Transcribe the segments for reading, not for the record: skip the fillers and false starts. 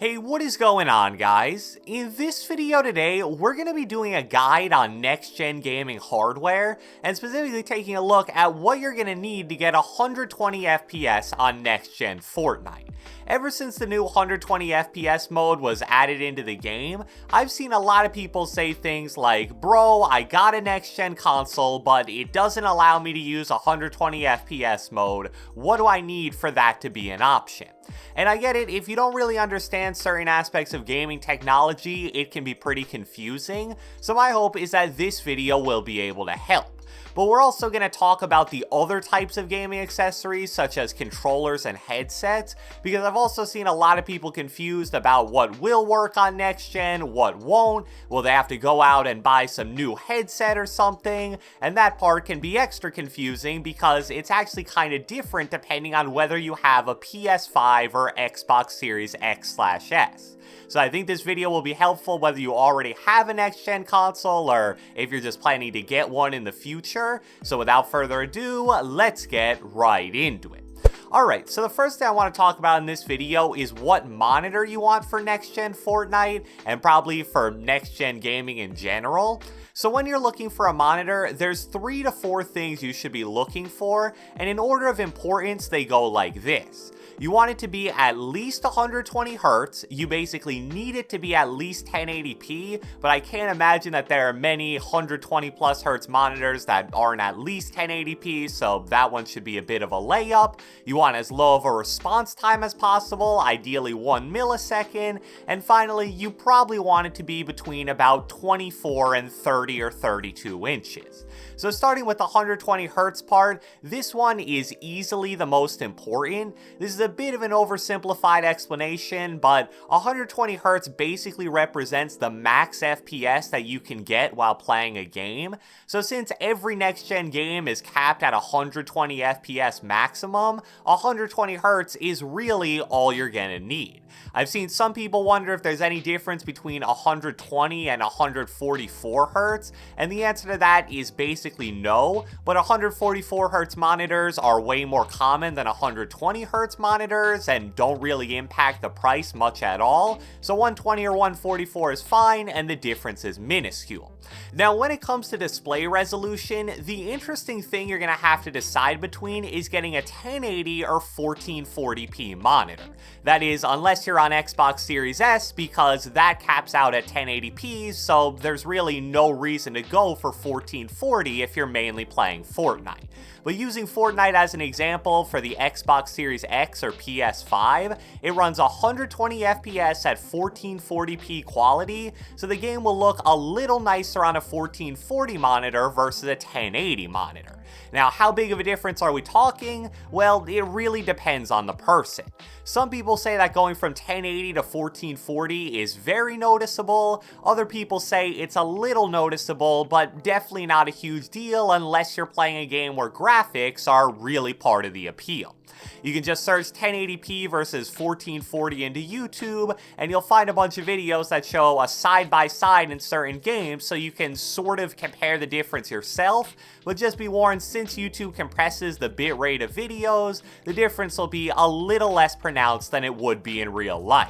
Hey, what is going on, guys? In this video today, we're going to be doing a guide on next-gen gaming hardware, and specifically taking a look at what you're going to need to get 120 FPS on next-gen Fortnite. Ever since the new 120 FPS mode was added into the game, I've seen a lot of people say things like, bro, I got a next-gen console, but it doesn't allow me to use 120 FPS mode. What do I need for that to be an option? And I get it, if you don't really understand certain aspects of gaming technology, it can be pretty confusing, so my hope is that this video will be able to help. But we're also going to talk about the other types of gaming accessories, such as controllers and headsets, because I've also seen a lot of people confused about what will work on next gen, what won't. Will they have to go out and buy some new headset or something? And that part can be extra confusing because it's actually kind of different depending on whether you have a PS5 or Xbox Series X/S. So I think this video will be helpful whether you already have a next-gen console or if you're just planning to get one in the future. So without further ado, let's get right into it. Alright, so the first thing I want to talk about in this video is what monitor you want for next-gen Fortnite, and probably for next-gen gaming in general. So when you're looking for a monitor, there's 3 to 4 things you should be looking for, and in order of importance, they go like this. You want it to be at least 120 Hz, you basically need it to be at least 1080p, but I can't imagine that there are many 120 plus Hz monitors that aren't at least 1080p, so that one should be a bit of a layup. You want as low of a response time as possible, ideally 1 millisecond, and finally, you probably want it to be between about 24 and 30 or 32 inches. So starting with the 120 Hz part, this one is easily the most important. This is a bit of an oversimplified explanation, but 120 Hz basically represents the max FPS that you can get while playing a game. So since every next-gen game is capped at 120 FPS maximum, 120 Hz is really all you're gonna need. I've seen some people wonder if there's any difference between 120 and 144 Hz, and the answer to that is basically no, but 144 Hz monitors are way more common than 120 Hz monitors and don't really impact the price much at all, so 120 or 144 is fine and the difference is minuscule. Now when it comes to display resolution, the interesting thing you're going to have to decide between is getting a 1080 or 1440p monitor. That is, unless you're on Xbox Series S, because that caps out at 1080p, so there's really no reason to go for 1440 if you're mainly playing Fortnite. But using Fortnite as an example, for the Xbox Series X or PS5, it runs 120 FPS at 1440p quality, so the game will look a little nicer on a 1440 monitor versus a 1080 monitor. Now, how big of a difference are we talking? Well, it really depends on the person. Some people say that going from 1080 to 1440 is very noticeable. Other people say it's a little noticeable, but definitely not a huge deal unless you're playing a game where graphics are really part of the appeal. You can just search 1080p versus 1440 into YouTube, and you'll find a bunch of videos that show a side-by-side in certain games, so you can sort of compare the difference yourself, but just be warned, since YouTube compresses the bitrate of videos, the difference will be a little less pronounced than it would be in real life.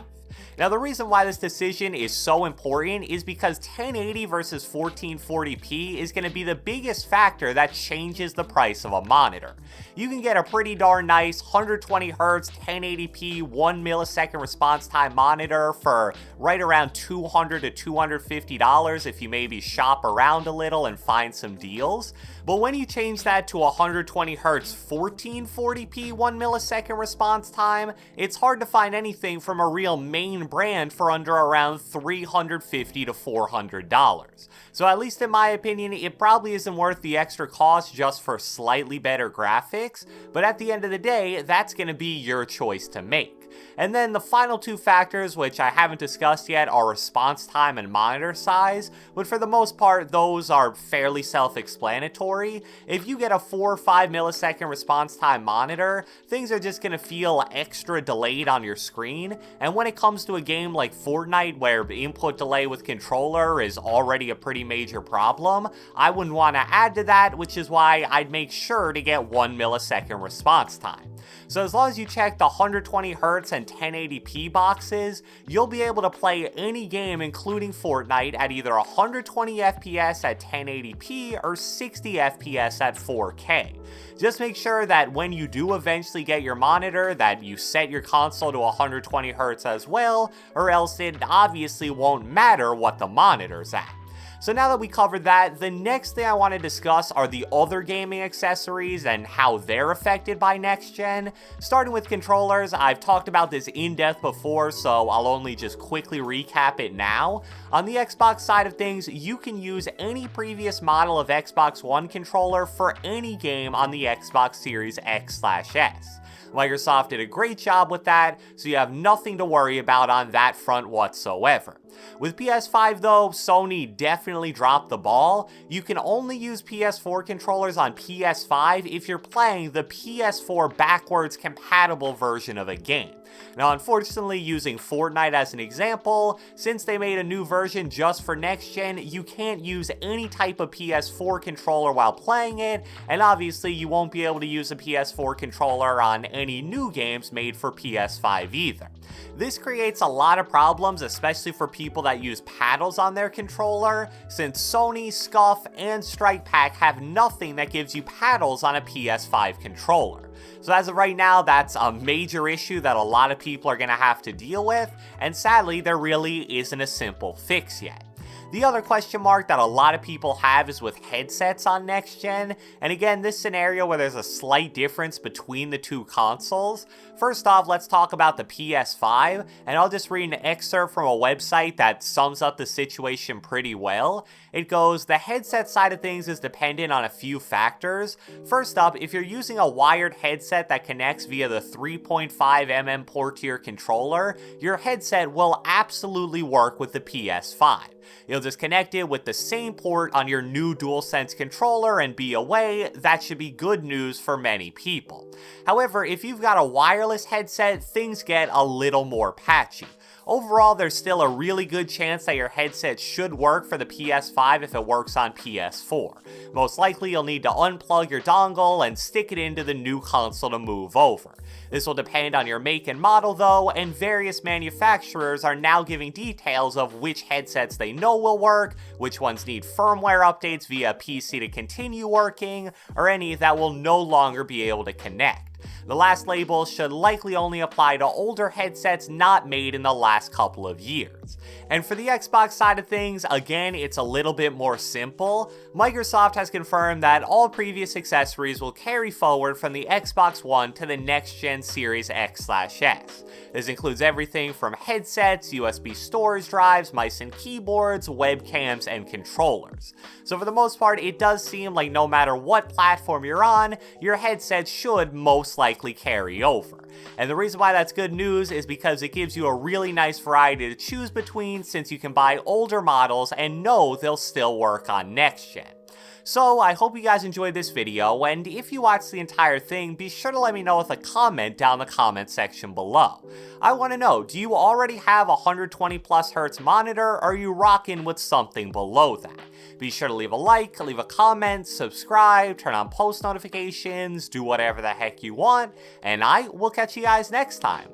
Now the reason why this decision is so important is because 1080 versus 1440p is going to be the biggest factor that changes the price of a monitor. You can get a pretty darn nice 120 Hz 1080p 1 millisecond response time monitor for right around $200 to $250 if you maybe shop around a little and find some deals. But when you change that to 120 Hz 1440p 1 millisecond response time, it's hard to find anything from a real main brand for under around $350 to $400. So at least in my opinion, it probably isn't worth the extra cost just for slightly better graphics, but at the end of the day, that's going to be your choice to make. And then the final two factors, which I haven't discussed yet, are response time and monitor size, but for the most part, those are fairly self-explanatory. If you get a 4 or 5 millisecond response time monitor, things are just going to feel extra delayed on your screen, and when it comes to a game like Fortnite, where input delay with controller is already a pretty major problem, I wouldn't want to add to that, which is why I'd make sure to get 1 millisecond response time. So as long as you check the 120Hz and 1080p boxes, you'll be able to play any game including Fortnite at either 120 FPS at 1080p or 60 FPS at 4K. Just make sure that when you do eventually get your monitor that you set your console to 120Hz as well, or else it obviously won't matter what the monitor's at. So now that we covered that, the next thing I want to discuss are the other gaming accessories and how they're affected by next gen. Starting with controllers, I've talked about this in depth before, so I'll only just quickly recap it now. On the Xbox side of things, you can use any previous model of Xbox One controller for any game on the Xbox Series X/S. Microsoft did a great job with that, so you have nothing to worry about on that front whatsoever. With PS5 though, Sony definitely dropped the ball. You can only use PS4 controllers on PS5 if you're playing the PS4 backwards compatible version of a game. Now unfortunately, using Fortnite as an example, since they made a new version just for next gen, you can't use any type of PS4 controller while playing it, and obviously you won't be able to use a PS4 controller on any new games made for PS5 either. This creates a lot of problems, especially for people that use paddles on their controller, since Sony, Scuff, and Strike Pack have nothing that gives you paddles on a PS5 controller. So as of right now, that's a major issue that a lot of people are going to have to deal with, and sadly, there really isn't a simple fix yet. The other question mark that a lot of people have is with headsets on next gen, and again, this scenario where there's a slight difference between the two consoles. First off, let's talk about the PS5, and I'll just read an excerpt from a website that sums up the situation pretty well. It goes, the headset side of things is dependent on a few factors. First up, if you're using a wired headset that connects via the 3.5mm port to your controller, your headset will absolutely work with the PS5. You'll just connect it with the same port on your new DualSense controller and be away. That should be good news for many people. However, if you've got a wireless headset, things get a little more patchy. Overall, there's still a really good chance that your headset should work for the PS5 if it works on PS4. Most likely, you'll need to unplug your dongle and stick it into the new console to move over. This will depend on your make and model though, and various manufacturers are now giving details of which headsets they know will work, which ones need firmware updates via PC to continue working, or any that will no longer be able to connect. The last label should likely only apply to older headsets not made in the last couple of years. And for the Xbox side of things, again, it's a little bit more simple. Microsoft has confirmed that all previous accessories will carry forward from the Xbox One to the next-gen Series X/S. This includes everything from headsets, USB storage drives, mice and keyboards, webcams, and controllers. So for the most part, it does seem like no matter what platform you're on, your headset should most likely carry over. And the reason why that's good news is because it gives you a really nice variety to choose between, since you can buy older models and know they'll still work on next gen. So I hope you guys enjoyed this video, and if you watched the entire thing, be sure to let me know with a comment down the comment section below. I want to know, do you already have a 120+ Hz monitor, or are you rocking with something below that? Be sure to leave a like, leave a comment, subscribe, turn on post notifications, do whatever the heck you want, and I will catch you guys next time.